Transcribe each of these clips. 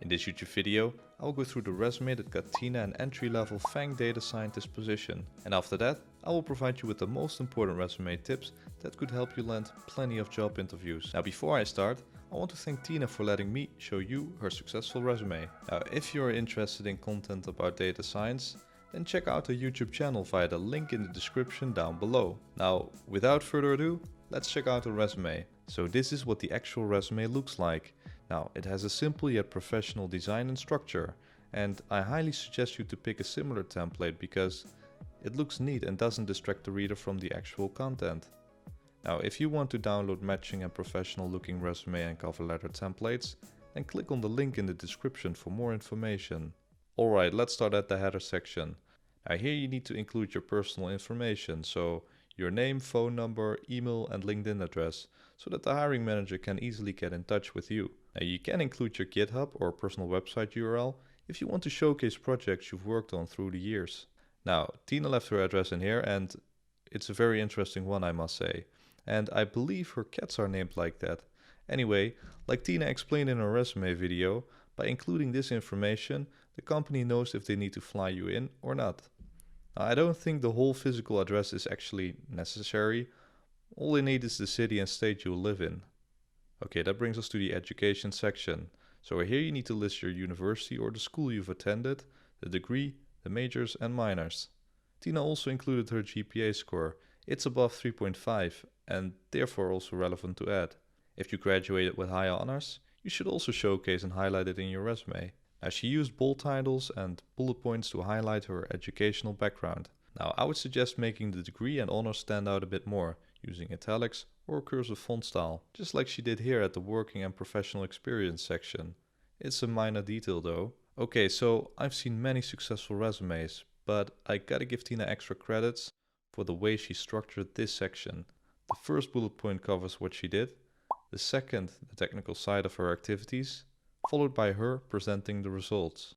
In this YouTube video, I will go through the resume that got Tina an entry-level FAANG data scientist position. And after that, I will provide you with the most important resume tips that could help you land plenty of job interviews. Now before I start, I want to thank Tina for letting me show you her successful resume. Now if you are interested in content about data science, then check out her YouTube channel via the link in the description down below. Now without further ado, let's check out her resume. So this is what the actual resume looks like. Now, it has a simple yet professional design and structure, and I highly suggest you to pick a similar template because it looks neat and doesn't distract the reader from the actual content. Now, if you want to download matching and professional looking resume and cover letter templates, then click on the link in the description for more information. Alright, let's start at the header section. Now here you need to include your personal information, so your name, phone number, email and LinkedIn address, so that the hiring manager can easily get in touch with you. Now you can include your GitHub or personal website URL if you want to showcase projects you've worked on through the years. Now Tina left her address in here and it's a very interesting one, I must say. And I believe her cats are named like that. Anyway, like Tina explained in her resume video, by including this information, the company knows if they need to fly you in or not. Now, I don't think the whole physical address is actually necessary. All they need is the city and state you live in. Okay, that brings us to the education section. So here you need to list your university or the school you've attended, the degree, the majors and minors. Tina also included her GPA score. It's above 3.5 and therefore also relevant to add. If you graduated with high honors, you should also showcase and highlight it in your resume. Now she used bold titles and bullet points to highlight her educational background. Now I would suggest making the degree and honors stand out a bit more, using italics or cursive font style, just like she did here at the working and professional experience section. It's a minor detail though. Okay, so I've seen many successful resumes, but I gotta give Tina extra credits for the way she structured this section. The first bullet point covers what she did, the second the technical side of her activities, followed by her presenting the results.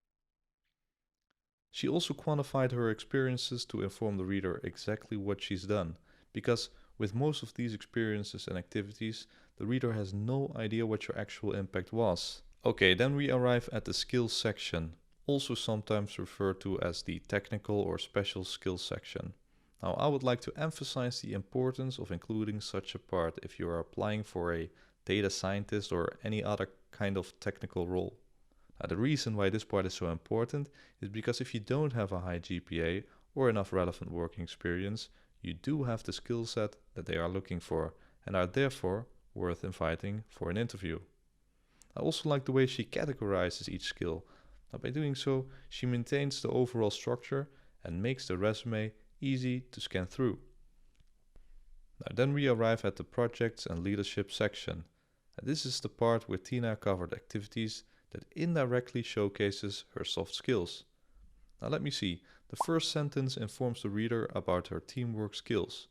She also quantified her experiences to inform the reader exactly what she's done, because with most of these experiences and activities, the reader has no idea what your actual impact was. Okay, then we arrive at the skills section, also sometimes referred to as the technical or special skills section. Now I would like to emphasize the importance of including such a part if you are applying for a data scientist or any other kind of technical role. Now the reason why this part is so important is because if you don't have a high GPA or enough relevant working experience, you do have the skill set that they are looking for and are therefore worth inviting for an interview. I also like the way she categorizes each skill. Now by doing so, she maintains the overall structure and makes the resume easy to scan through. Now then we arrive at the projects and leadership section. And this is the part where Tina covered activities that indirectly showcases her soft skills. Now let me see, the first sentence informs the reader about her teamwork skills.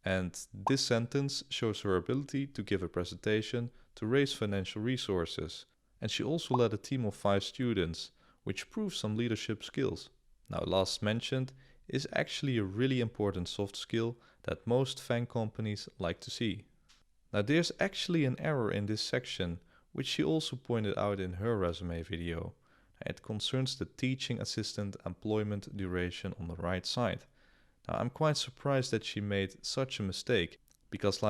And this sentence shows her ability to give a presentation to raise financial resources. And she also led a team of 5 students, which proves some leadership skills. Now last mentioned is actually a really important soft skill that most FAANG companies like to see. Now there's actually an error in this section, which she also pointed out in her resume video. It concerns the teaching assistant employment duration on the right side. Now I'm quite surprised that she made such a mistake, because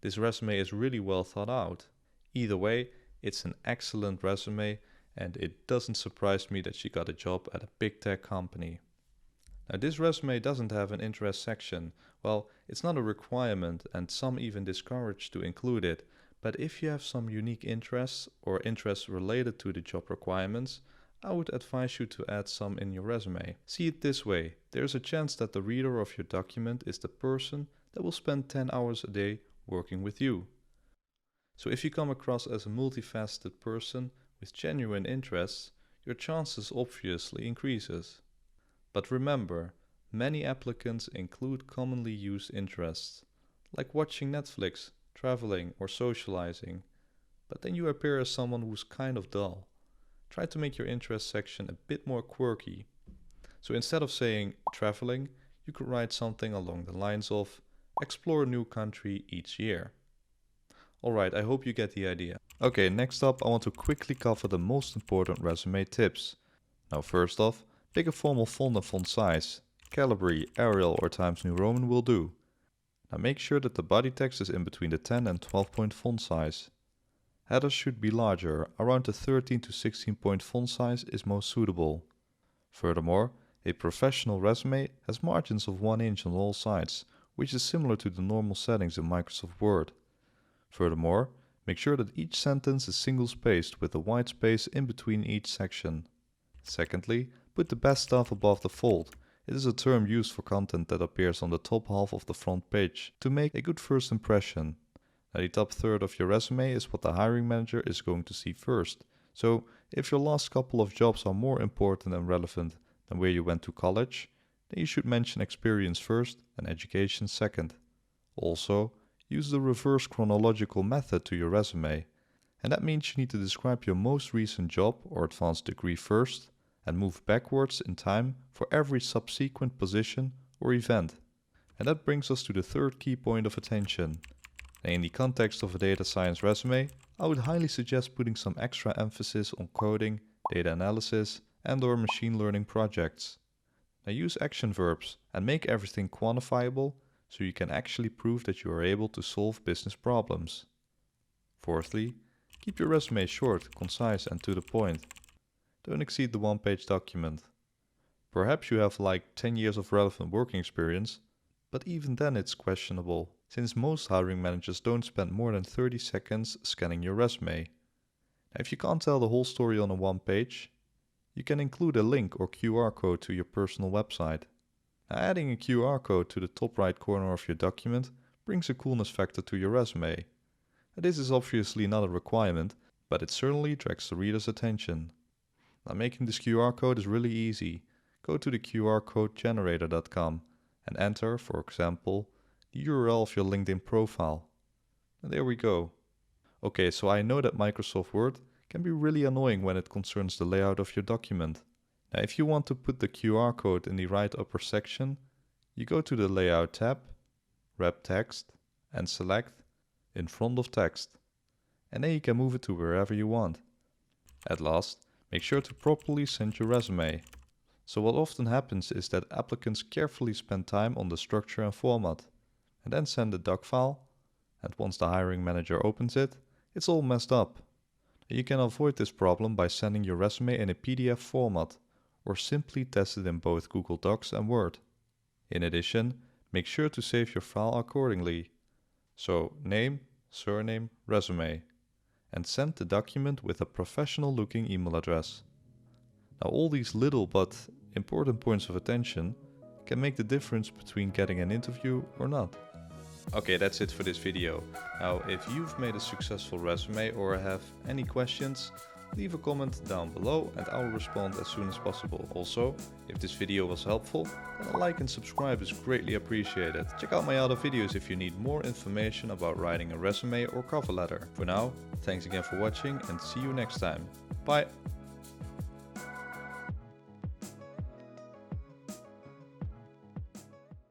this resume is really well thought out. Either way, it's an excellent resume and it doesn't surprise me that she got a job at a big tech company. Now this resume doesn't have an interest section. Well, it's not a requirement and some even discourage to include it, but if you have some unique interests or interests related to the job requirements, I would advise you to add some in your resume. See it this way, there's a chance that the reader of your document is the person that will spend 10 hours a day working with you. So if you come across as a multifaceted person with genuine interests, your chances obviously increases. But remember, many applicants include commonly used interests, like watching Netflix, traveling or socializing, but then you appear as someone who's kind of dull. Try to make your interest section a bit more quirky. So instead of saying traveling, you could write something along the lines of explore a new country each year. Alright, I hope you get the idea. Okay, next up I want to quickly cover the most important resume tips. Now first off, pick a formal font and font size. Calibri, Arial or Times New Roman will do. Now make sure that the body text is in between the 10 and 12 point font size. Headers should be larger, around the 13 to 16 point font size is most suitable. Furthermore, a professional resume has margins of 1 inch on all sides, which is similar to the normal settings in Microsoft Word. Furthermore, make sure that each sentence is single-spaced with a white space in between each section. Secondly, put the best stuff above the fold. It is a term used for content that appears on the top half of the front page to make a good first impression. Now, the top third of your resume is what the hiring manager is going to see first. So, if your last couple of jobs are more important and relevant than where you went to college, then you should mention experience first and education second. Also, use the reverse chronological method to your resume. And that means you need to describe your most recent job or advanced degree first and move backwards in time for every subsequent position or event. And that brings us to the third key point of attention. In the context of a data science resume, I would highly suggest putting some extra emphasis on coding, data analysis, and/or machine learning projects. Now use action verbs and make everything quantifiable so you can actually prove that you are able to solve business problems. Fourthly, keep your resume short, concise, and to the point. Don't exceed the one-page document. Perhaps you have like 10 years of relevant working experience, but even then it's questionable, since most hiring managers don't spend more than 30 seconds scanning your resume. Now, if you can't tell the whole story on a one page, you can include a link or QR code to your personal website. Now, adding a QR code to the top right corner of your document brings a coolness factor to your resume. Now, this is obviously not a requirement, but it certainly attracts the reader's attention. Now, making this QR code is really easy. Go to the qrcodegenerator.com and enter, for example, the URL of your LinkedIn profile. And there we go. Okay, so I know that Microsoft Word can be really annoying when it concerns the layout of your document. Now, if you want to put the QR code in the right upper section, you go to the Layout tab, Wrap Text, and select In Front of Text. And then you can move it to wherever you want. At last, make sure to properly send your resume. So what often happens is that applicants carefully spend time on the structure and format, and then send the doc file, and once the hiring manager opens it, it's all messed up. You can avoid this problem by sending your resume in a PDF format, or simply test it in both Google Docs and Word. In addition, make sure to save your file accordingly. So name, surname, resume, and send the document with a professional looking email address. Now all these little but important points of attention can make the difference between getting an interview or not. Okay, that's it for this video. Now, if you've made a successful resume or have any questions, leave a comment down below and I'll respond as soon as possible. Also, if this video was helpful, then a like and subscribe is greatly appreciated. Check out my other videos if you need more information about writing a resume or cover letter. For now, thanks again for watching and see you next time. Bye!